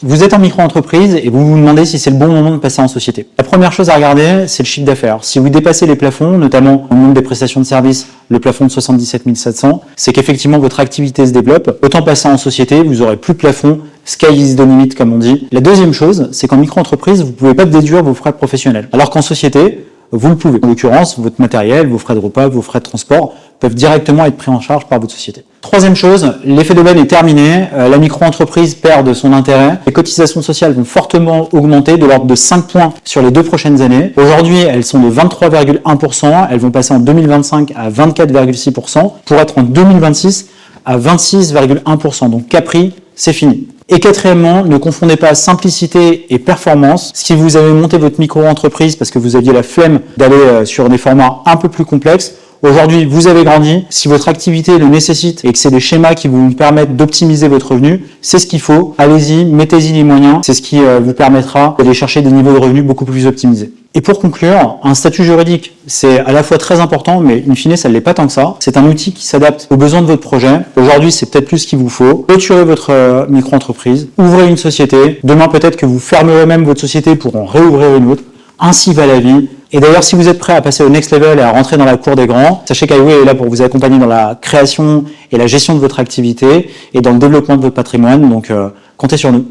Vous êtes en micro-entreprise et vous vous demandez si c'est le bon moment de passer en société. La première chose à regarder, c'est le chiffre d'affaires. Si vous dépassez les plafonds, notamment au nombre des prestations de services, le plafond de 77 700, c'est qu'effectivement votre activité se développe. Autant passer en société, vous aurez plus de plafond, sky is the limit comme on dit. La deuxième chose, c'est qu'en micro-entreprise, vous ne pouvez pas déduire vos frais professionnels. Alors qu'en société, vous le pouvez. En l'occurrence, votre matériel, vos frais de repas, vos frais de transport peuvent directement être pris en charge par votre société. Troisième chose, l'effet d'aubaine est terminé, la micro-entreprise perd de son intérêt, les cotisations sociales vont fortement augmenter de l'ordre de 5 points sur les 2 prochaines années. Aujourd'hui, elles sont de 23,1%, elles vont passer en 2025 à 24,6%, pour être en 2026 à 26,1%. Donc Capri, c'est fini. Et quatrièmement, ne confondez pas simplicité et performance. Si vous avez monté votre micro-entreprise parce que vous aviez la flemme d'aller sur des formats un peu plus complexes, aujourd'hui, vous avez grandi. Si votre activité le nécessite et que c'est des schémas qui vous permettent d'optimiser votre revenu, c'est ce qu'il faut. Allez-y, mettez-y les moyens. C'est ce qui vous permettra d'aller chercher des niveaux de revenus beaucoup plus optimisés. Et pour conclure, un statut juridique, c'est à la fois très important, mais in fine, ça ne l'est pas tant que ça. C'est un outil qui s'adapte aux besoins de votre projet. Aujourd'hui, c'est peut-être plus ce qu'il vous faut. Clôturez votre micro-entreprise, ouvrez une société. Demain, peut-être que vous fermerez même votre société pour en réouvrir une autre. Ainsi va la vie. Et d'ailleurs, si vous êtes prêt à passer au next level et à rentrer dans la cour des grands, sachez qu'Highway est là pour vous accompagner dans la création et la gestion de votre activité et dans le développement de votre patrimoine. Donc, comptez sur nous.